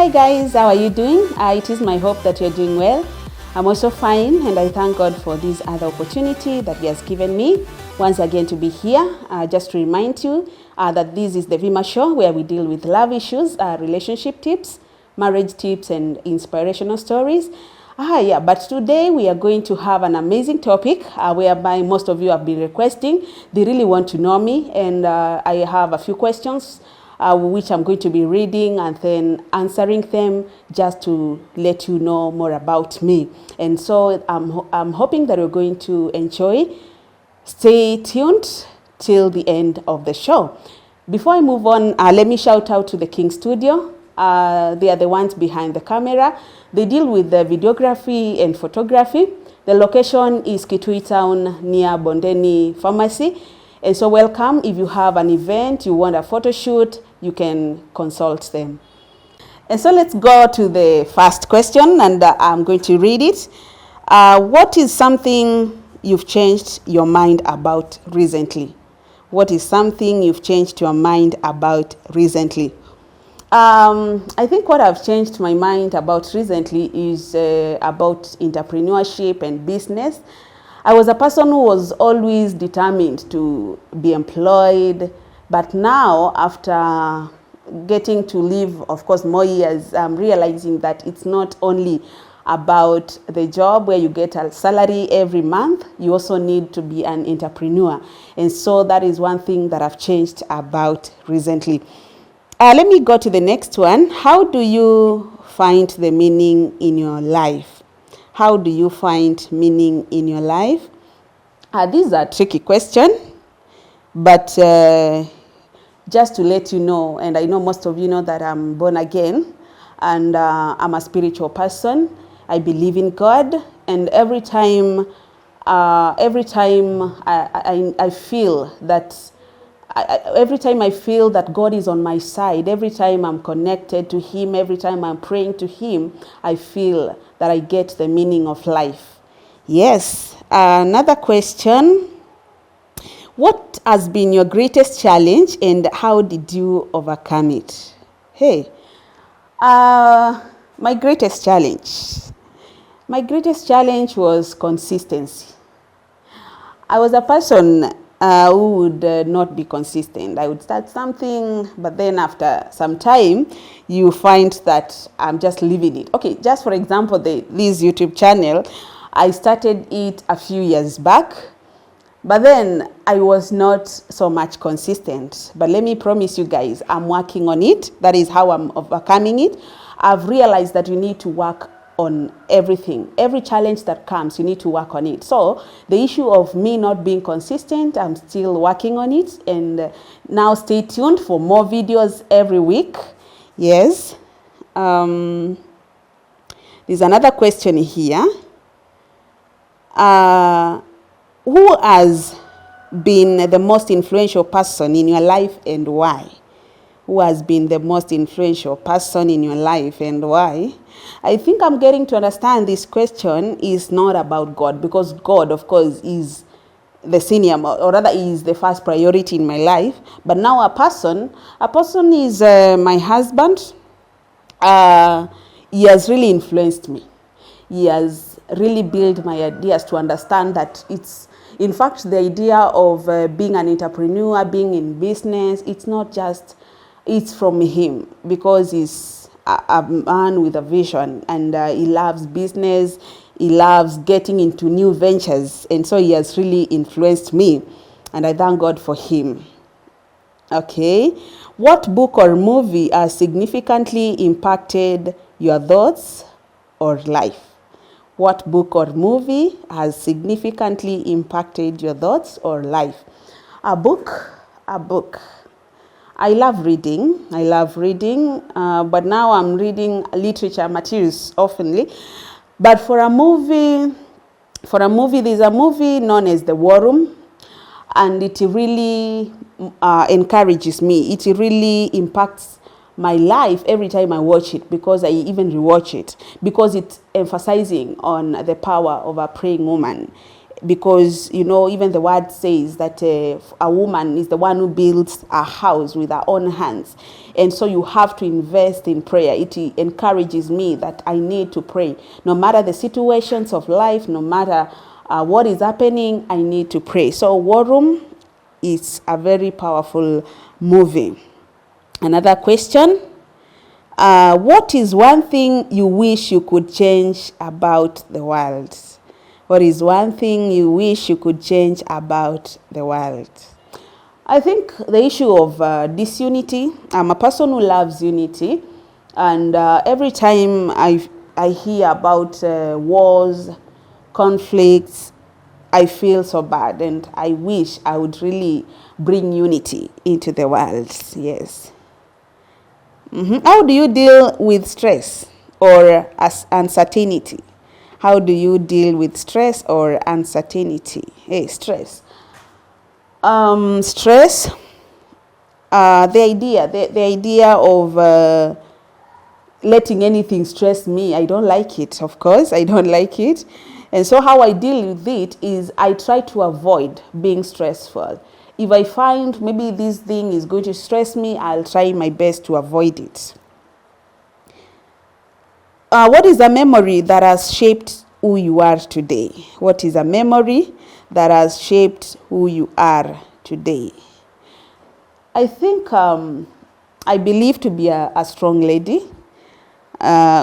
Hi guys, how are you doing? It is my hope that you're doing well. I'm also fine, and I thank God for this other opportunity that He has given me once again to be here. Just to remind you that this is the Vima Show, where we deal with love issues, relationship tips, marriage tips, and inspirational stories. But today we are going to have an amazing topic whereby most of you have been requesting. They really want to know me, and I have a few questions which I'm going to be reading and then answering them just to let you know more about me. And so I'm hoping that you're going to enjoy. Stay tuned till the end of the show. Before I move on, let me shout out to the King Studio. They are the ones behind the camera. They deal with the videography and photography. The location is Kitui Town near Bondeni Pharmacy. And so welcome. If you have an event, you want a photo shoot, you can consult them. And so let's go to the first question, and I'm going to read it. What is something you've changed your mind about recently? What is something you've changed your mind about recently? I think what I've changed my mind about recently is about entrepreneurship and business. I was a person who was always determined to be employed, but now after getting to live, of course, more years, I'm realizing that it's not only about the job where you get a salary every month. You also need to be an entrepreneur. And so that is one thing that I've changed about recently. Let me go to the next one. How do you find the meaning in your life? How do you find meaning in your life? This is a tricky question, but just to let you know, and I know most of you know that I'm born again, and I'm a spiritual person. I believe in God, and every time I feel that. Every time I feel that God is on my side, every time I'm connected to Him, every time I'm praying to Him, I feel that I get the meaning of life. Yes. Another question. What has been your greatest challenge and how did you overcome it? Hey, my greatest challenge. My greatest challenge was consistency. I was a person who would not be consistent. I would start something, but then after some time, you find that I'm just leaving it. Okay, just for example, this YouTube channel, I started it a few years back, but then I was not so much consistent. But let me promise you guys, I'm working on it. That is how I'm overcoming it. I've realized that you need to work on everything. Every challenge that comes, you need to work on it. So the issue of me not being consistent, I'm still working on it. And now stay tuned for more videos every week. Yes. There's another question here. Who has been the most influential person in your life and why? Who has been the most influential person in your life and why? I think I'm getting to understand this question is not about God, because God, of course, is the senior, or rather is the first priority in my life. But now a person is my husband. He has really influenced me. He has really built my ideas to understand that it's, in fact, the idea of being an entrepreneur, being in business, it's not just, it's from him, because he's a man with a vision, and he loves business. He loves getting into new ventures, and so he has really influenced me, and I thank God for him. Okay, what book or movie has significantly impacted your thoughts or life? What book or movie has significantly impacted your thoughts or life? A book. I love reading, but now I'm reading literature materials oftenly. But for a movie, there's a movie known as The War Room, and it really encourages me. It really impacts my life every time I watch it, because I even rewatch it, because it's emphasizing on the power of a praying woman. because, even the word says that a woman is the one who builds a house with her own hands. And so you have to invest in prayer. It encourages me that I need to pray. No matter the situations of life, no matter what is happening, I need to pray. So War Room is a very powerful movie. Another question. What is one thing you wish you could change about the world? What is one thing you wish you could change about the world? I think the issue of disunity. I'm a person who loves unity. And every time I hear about wars, conflicts, I feel so bad. And I wish I would really bring unity into the world. Yes. How do you deal with stress or uncertainty? How do you deal with stress or uncertainty? Hey, stress. Stress. The idea of letting anything stress me, I don't like it. Of course, I don't like it. And so how I deal with it is I try to avoid being stressful. If I find maybe this thing is going to stress me, I'll try my best to avoid it. What is a memory that has shaped who you are today? What is a memory that has shaped who you are today? I think I believe to be a strong lady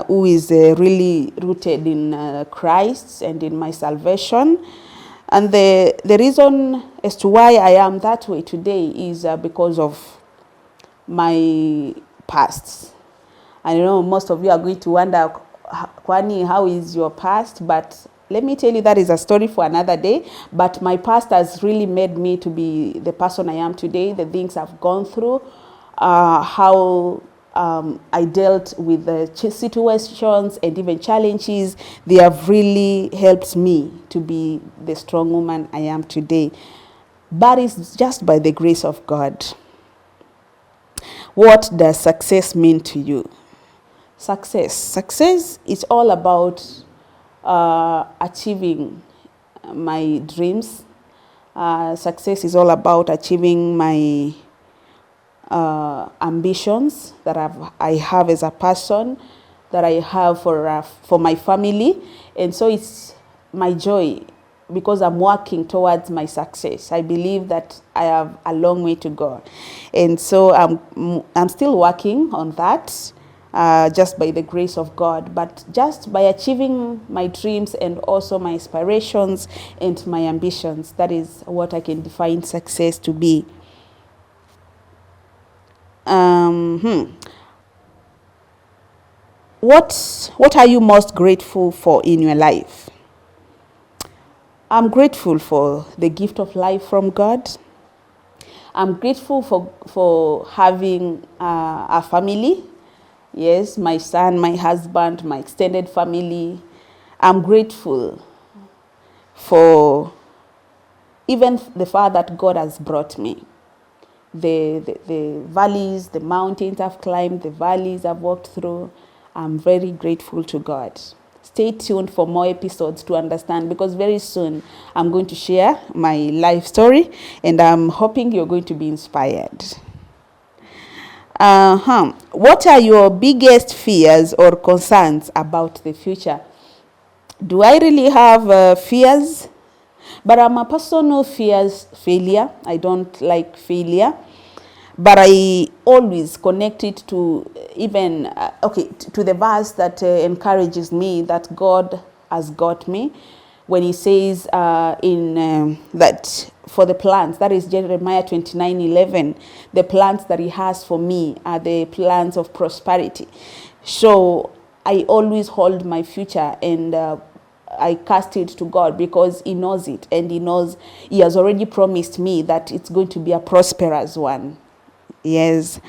who is really rooted in Christ and in my salvation. And the reason as to why I am that way today is because of my past. I know most of you are going to wonder, Kwani, how is your past? But let me tell you, that is a story for another day. But my past has really made me to be the person I am today, the things I've gone through, how I dealt with the situations and even challenges. They have really helped me to be the strong woman I am today. But it's just by the grace of God. What does success mean to you? Success is all about achieving my dreams. Success is all about achieving my ambitions that I have as a person, that I have for my family. And so it's my joy because I'm working towards my success. I believe that I have a long way to go. And so I'm still working on that. Just by the grace of God, but just by achieving my dreams and also my aspirations and my ambitions. That is what I can define success to be. What are you most grateful for in your life? I'm grateful for the gift of life from God. I'm grateful for having a family. Yes, my son, my husband, my extended family. I'm grateful for even the far that God has brought me. The valleys, the mountains I've climbed, the valleys I've walked through. I'm very grateful to God. Stay tuned for more episodes to understand, because very soon I'm going to share my life story and I'm hoping you're going to be inspired. What are your biggest fears or concerns about the future? Do I really have fears? But I'm a person who fears failure. I don't like failure. But I always connect it to even, to the verse that encourages me that God has got me. When he says that for the plans, that is Jeremiah 29:11, the plans that he has for me are the plans of prosperity. So I always hold my future and I cast it to God because he knows it, and he knows he has already promised me that it's going to be a prosperous one. Yes.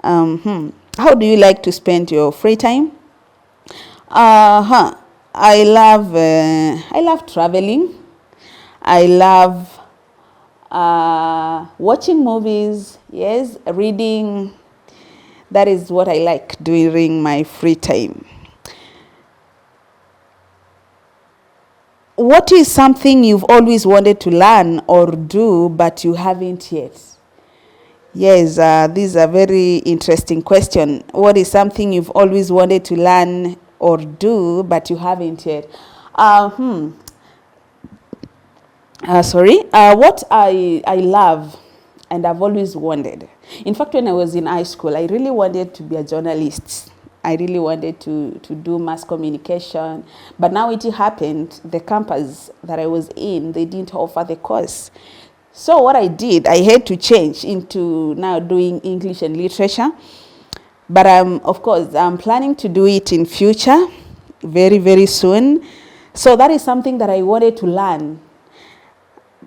How do you like to spend your free time? I love traveling. I love watching movies. Yes, reading. That is what I like during my free time. What is something you've always wanted to learn or do but you haven't yet? Yes, this is a very interesting question. What is something you've always wanted to learn or do but you haven't yet? What I love and I've always wanted. In fact, when I was in high school, I really wanted to be a journalist. I really wanted to do mass communication. But now it happened, the campus that I was in, they didn't offer the course. So what I did, I had to change into now doing English and literature. But of course, I'm planning to do it in future, very, very soon. So that is something that I wanted to learn.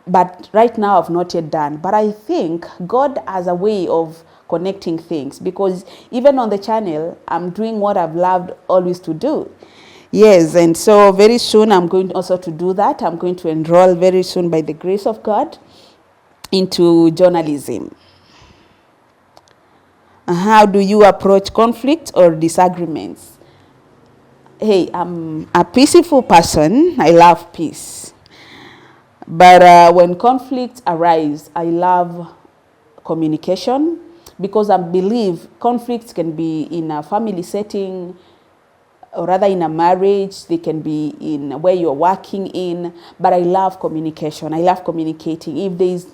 But right now I've not yet done. But I think God has a way of connecting things, because even on the channel, I'm doing what I've loved always to do. Yes, and so very soon I'm going also to do that. I'm going to enroll very soon by the grace of God into journalism. How do you approach conflict or disagreements? Hey, I'm a peaceful person. I love peace. But when conflicts arise, I love communication, because I believe conflicts can be in a family setting, or rather in a marriage, they can be in where you're working in, but I love communication. I love communicating. If there's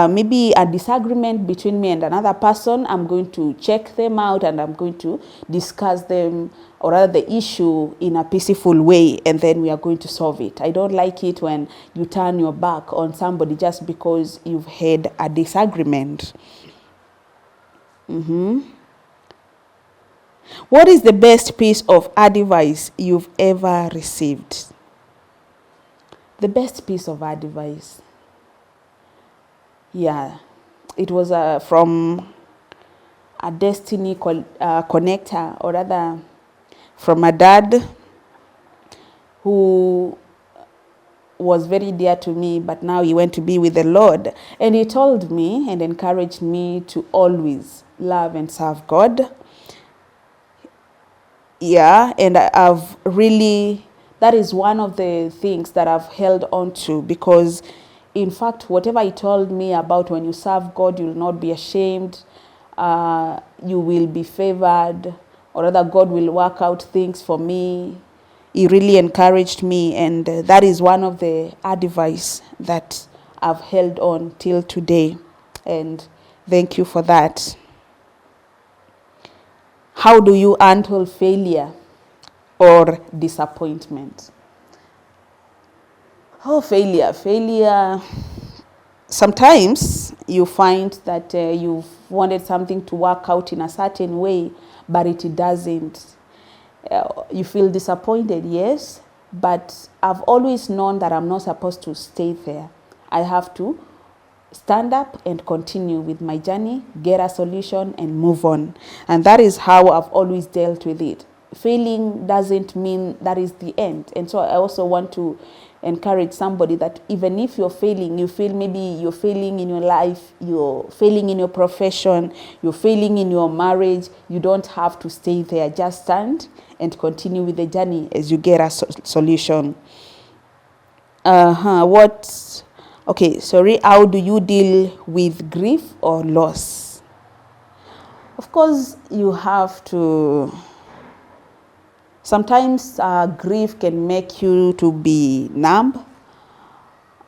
maybe a disagreement between me and another person, I'm going to check them out and I'm going to discuss them, or rather the issue, in a peaceful way, and then we are going to solve it. I don't like it when you turn your back on somebody just because you've had a disagreement. What is the best piece of advice you've ever received? The best piece of advice? Yeah, it was from a destiny connector, or rather from a dad who was very dear to me, but now he went to be with the Lord. And he told me and encouraged me to always love and serve God. Yeah, and I've really, that is one of the things that I've held on to, because in fact, whatever he told me about when you serve God, you will not be ashamed, you will be favored, or rather God will work out things for me. He really encouraged me, and that is one of the advice that I've held on till today, and thank you for that. How do you handle failure or disappointment? Oh, failure. Sometimes you find that you've wanted something to work out in a certain way, but it doesn't. You feel disappointed, yes, but I've always known that I'm not supposed to stay there. I have to stand up and continue with my journey, get a solution, and move on. And that is how I've always dealt with it. Failing doesn't mean that is the end. And so I also want to encourage somebody that even if you're failing, you feel maybe you're failing in your life, you're failing in your profession, you're failing in your marriage, you don't have to stay there. Just stand and continue with the journey as you get a solution. How do you deal with grief or loss? Of course, you have to. Sometimes grief can make you to be numb,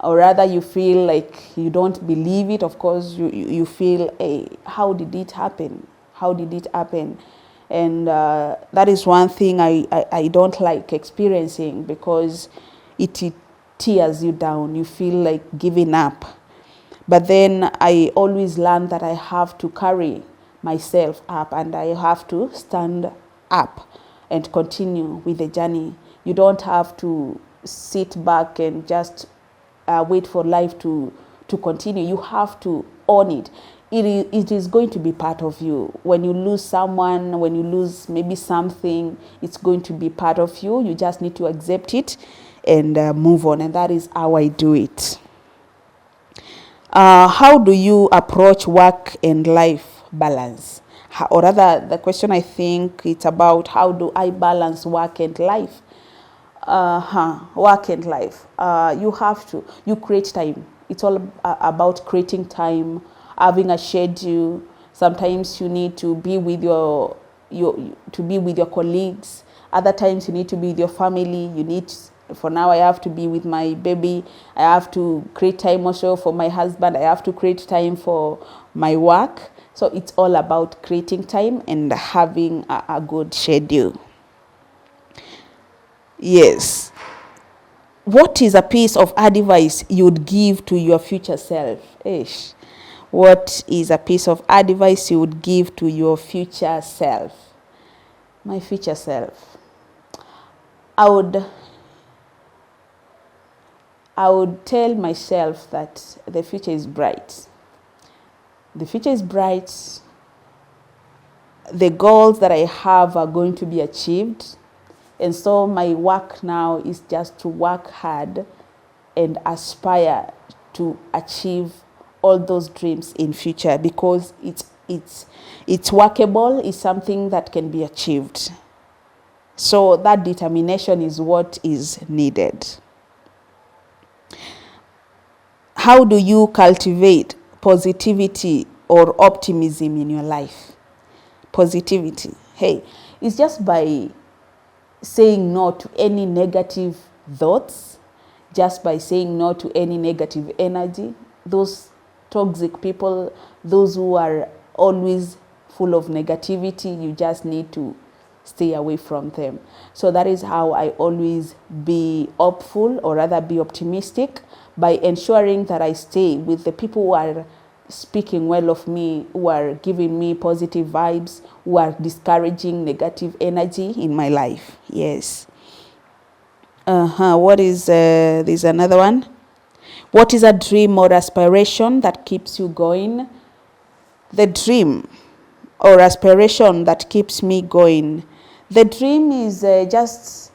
or rather you feel like you don't believe it. Of course, you feel, hey, how did it happen? How did it happen? And that is one thing I don't like experiencing, because it tears you down. You feel like giving up. But then I always learn that I have to carry myself up, and I have to stand up and continue with the journey. You don't have to sit back and just wait for life to continue. You have to own it. It is going to be part of you. When you lose someone, when you lose maybe something, it's going to be part of you. You just need to accept it and move on. And that is how I do it. How do you approach work and life balance? Or rather, the question, I think it's about how do I balance work and life? work and life. You create time. It's all about creating time, having a schedule. Sometimes you need to be with your colleagues. Other times you need to be with your family. For now, I have to be with my baby. I have to create time also for my husband. I have to create time for my work. So it's all about creating time and having a good schedule. Yes. What is a piece of advice you would give to your future self? Ish. What is a piece of advice you would give to your future self? My future self. I would tell myself that the future is bright. The future is bright. The goals that I have are going to be achieved. And so my work now is just to work hard and aspire to achieve all those dreams in future, because it's workable, it's something that can be achieved. So that determination is what is needed. How do you cultivate positivity or optimism in your life? Positivity. Hey, it's just by saying no to any negative thoughts, just by saying no to any negative energy. Those toxic people, those who are always full of negativity, you just need to stay away from them. So that is how I always be hopeful, or rather be optimistic, by ensuring that I stay with the people who are speaking well of me, who are giving me positive vibes, who are discouraging negative energy in my life. Yes. There's another one. What is a dream or aspiration that keeps you going? The dream or aspiration that keeps me going. The dream is just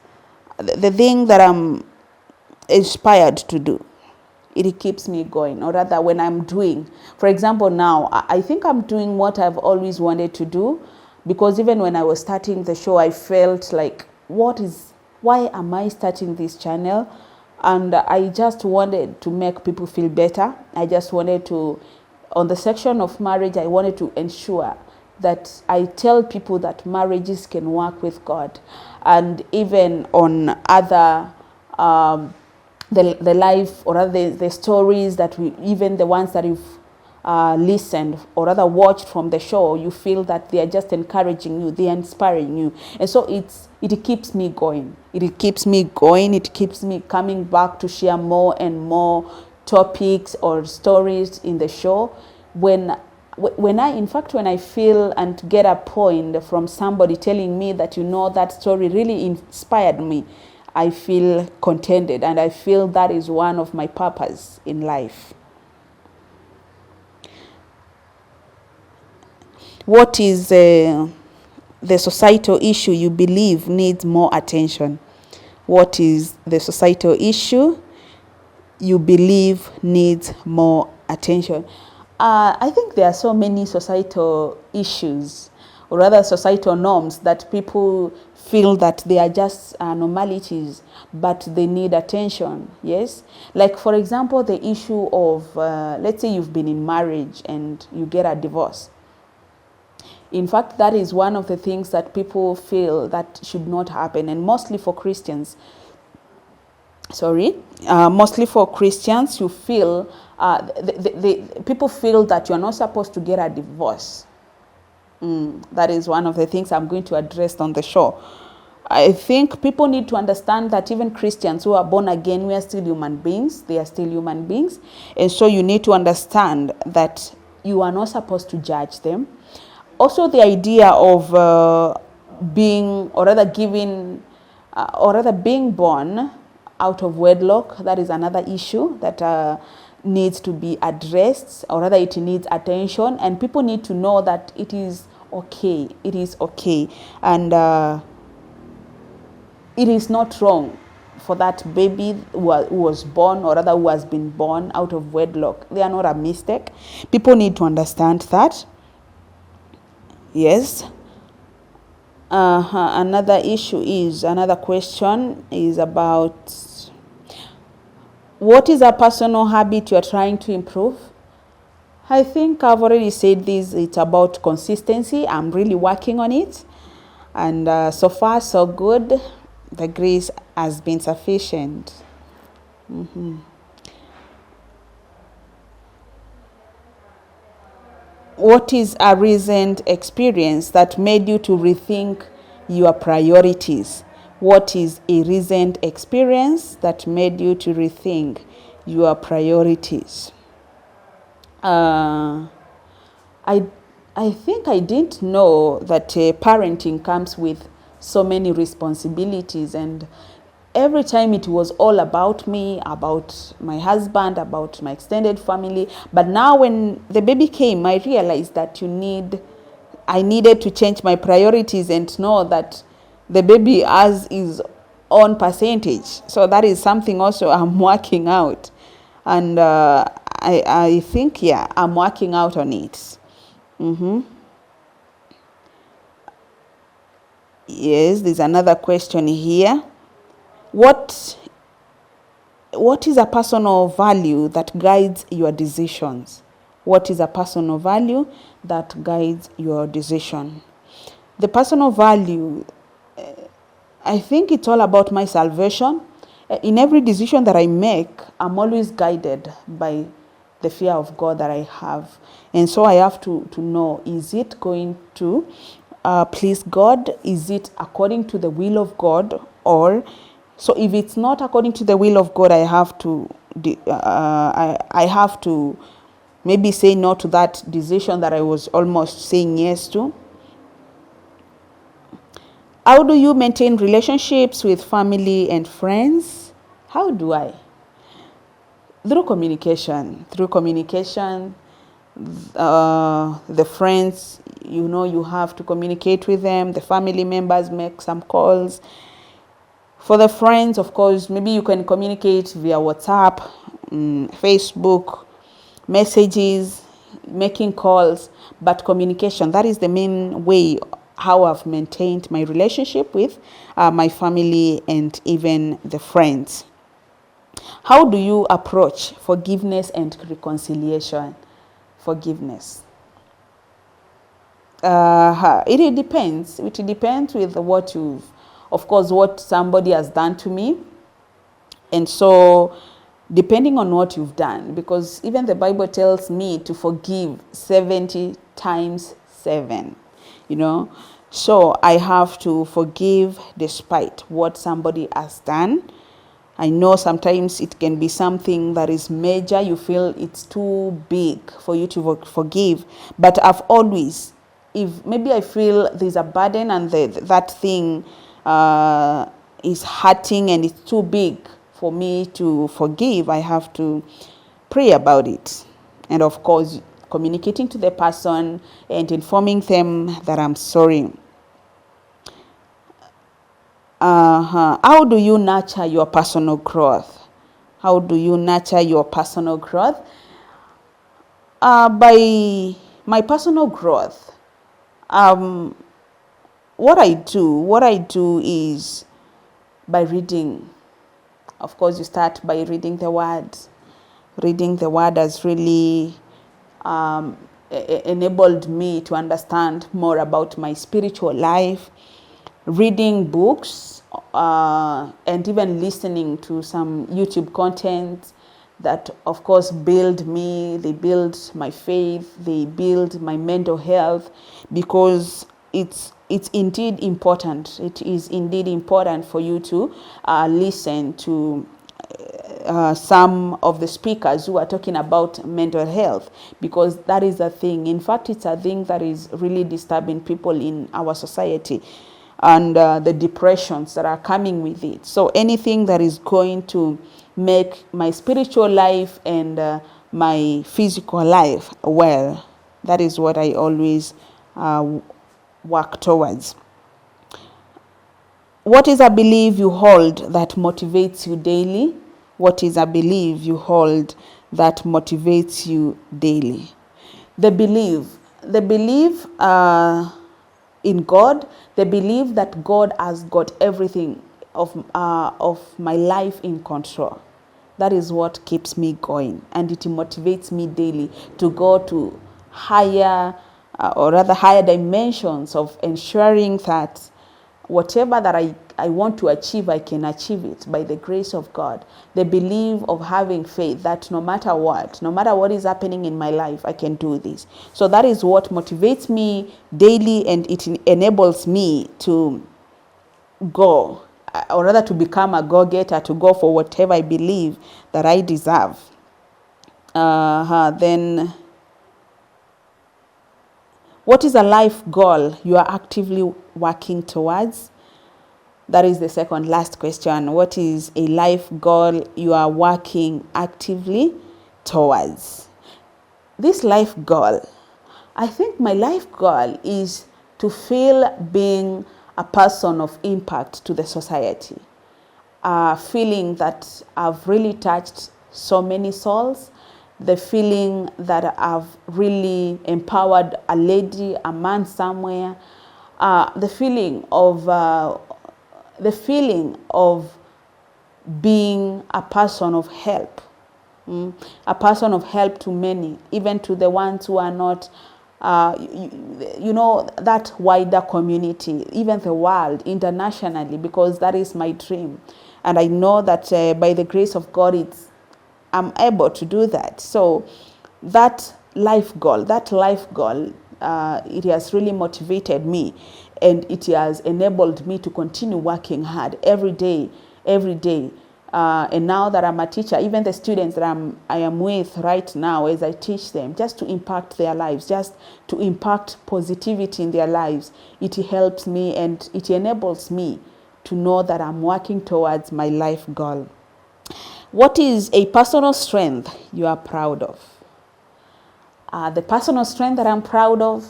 the thing that I'm inspired to do. It keeps me going, or rather when I'm doing. For example, now, I think I'm doing what I've always wanted to do, because even when I was starting the show, I felt like, why am I starting this channel? And I just wanted to make people feel better. I just wanted to, on the section of marriage, I wanted to ensure that I tell people that marriages can work with God. And even on other the life, or rather the stories that even the ones that you've listened or rather watched from the show, you feel that they are just encouraging you, they are inspiring you. And so it keeps me going. It keeps me going. It keeps me coming back to share more and more topics or stories in the show. When I feel and get a point from somebody telling me that, that story really inspired me, I feel contented, and I feel that is one of my purpose in life. What is the societal issue you believe needs more attention? What is the societal issue you believe needs more attention? I think there are so many societal issues, or rather societal norms, that people feel that they are just normalities, but they need attention. Yes, like for example, the issue of let's say you've been in marriage and you get a divorce. In fact, that is one of the things that people feel that should not happen, and mostly for Christians. Mostly for Christians, you feel people feel that you are not supposed to get a divorce. That is one of the things I'm going to address on the show. I think people need to understand that even Christians who are born again, we are still human beings. They are still human beings. And so you need to understand that you are not supposed to judge them. Also, the idea of being born out of wedlock, that is another issue that needs to be addressed, or rather it needs attention, and people need to know that it is okay. It is okay, and it is not wrong for that baby who was born, or rather who has been born out of wedlock. They are not a mistake. People need to understand that. Yes. Another question is about, what is a personal habit you are trying to improve? I think I've already said this. It's about consistency. I'm really working on it. And so far, so good. The grace has been sufficient. What is a recent experience that made you to rethink your priorities? What is a recent experience that made you to rethink your priorities? I think I didn't know that parenting comes with so many responsibilities, and every time it was all about me, about my husband, about my extended family. But now when the baby came, I realized that I needed to change my priorities and know that the baby has his own percentage. So that is something also I'm working out. And I think, yeah, I'm working out on it. Yes, there's another question here. What is a personal value that guides your decisions? What is a personal value that guides your decision? The personal value, I think it's all about my salvation. In every decision that I make, I'm always guided by the fear of God that I have. And so I have to know, is it going to please God? Is it according to the will of God? Or, so if it's not according to the will of God, I have to maybe say no to that decision that I was almost saying yes to. How do you maintain relationships with family and friends? How do I? Through communication. The friends, you have to communicate with them. The family members, make some calls. For the friends, of course, maybe you can communicate via WhatsApp, Facebook, messages, making calls, but communication, that is the main way how I've maintained my relationship with my family and even the friends. How do you approach forgiveness and reconciliation? Forgiveness. It depends. It depends with what somebody has done to me. And so, depending on what you've done, because even the Bible tells me to forgive 70 times 7, So I have to forgive despite what somebody has done. I know sometimes it can be something that is major. You feel it's too big for you to forgive. But I've always, if maybe I feel there's a burden and that thing is hurting and it's too big for me to forgive, I have to pray about it. And of course, communicating to the person and informing them that I'm sorry. How do you nurture your personal growth? How do you nurture your personal growth? By my personal growth, what I do is by reading. Of course, you start by reading the Word. Reading the Word has really enabled me to understand more about my spiritual life. Reading books and even listening to some YouTube content that, of course, build me. They build my faith. They build my mental health, because it's indeed important. It is indeed important for you to listen to some of the speakers who are talking about mental health, because that is a thing. In fact, it's a thing that is really disturbing people in our society, and the depressions that are coming with it. So anything that is going to make my spiritual life and my physical life well, that is what I always work towards. What is a belief you hold that motivates you daily? What is a belief you hold that motivates you daily? The belief in God. They believe that God has got everything of my life in control. That is what keeps me going, and it motivates me daily to go to higher, or rather higher dimensions of ensuring that whatever that I want to achieve, I can achieve it by the grace of God. They believe of having faith that no matter what is happening in my life, I can do this. So that is what motivates me daily, and it enables me to go, or rather to become a go-getter, to go for whatever I believe that I deserve. Then, what is a life goal you are actively working towards? That is the second last question. What is a life goal you are working actively towards? This life goal, I think my life goal is to feel being a person of impact to the society. Feeling that I've really touched so many souls, the feeling that I've really empowered a lady, a man somewhere, the feeling of being a person of help, a person of help to many, even to the ones who are not, that wider community, even the world, internationally, because that is my dream. And I know that by the grace of God, I'm able to do that. So that life goal, it has really motivated me, and it has enabled me to continue working hard every day. And now that I'm a teacher, even the students that I am with right now, as I teach them, just to impact their lives, just to impact positivity in their lives, it helps me and it enables me to know that I'm working towards my life goal. What is a personal strength you are proud of? The personal strength that I'm proud of,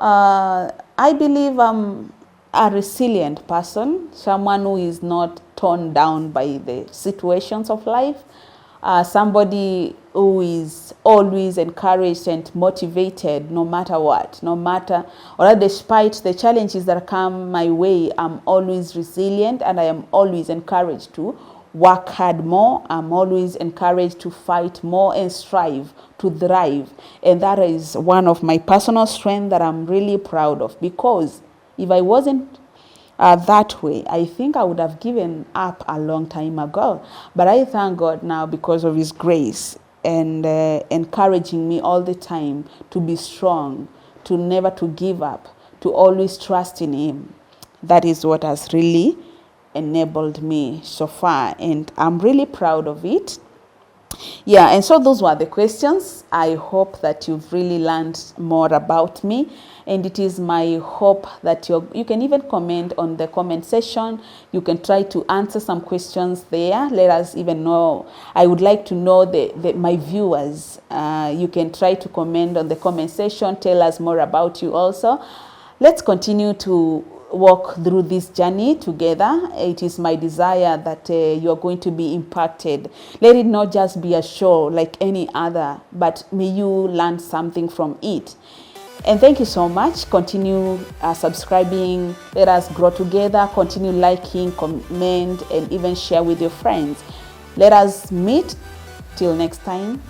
I believe I'm a resilient person, someone who is not torn down by the situations of life, somebody who is always encouraged and motivated no matter what, or despite the challenges that come my way. I'm always resilient, and I am always encouraged to work hard more. I'm always encouraged to fight more and strive to thrive. And that is one of my personal strengths that I'm really proud of, because if I wasn't that way, I think I would have given up a long time ago. But I thank God now because of His grace and encouraging me all the time to be strong, to never to give up, to always trust in Him. That is what has really enabled me so far, and I'm really proud of it. Yeah, and so those were the questions. I hope that you've really learned more about me, and it is my hope that you can even comment on the comment section. You can try to answer some questions there. Let us even know. I would like to know my viewers. You can try to comment on the comment section. Tell us more about you also. Let's continue to walk through this journey together. It is my desire that you're going to be impacted. Let it not just be a show like any other, but may you learn something from it. And thank you so much. Continue subscribing. Let us grow together. Continue liking, comment, and even share with your friends. Let us meet till next time.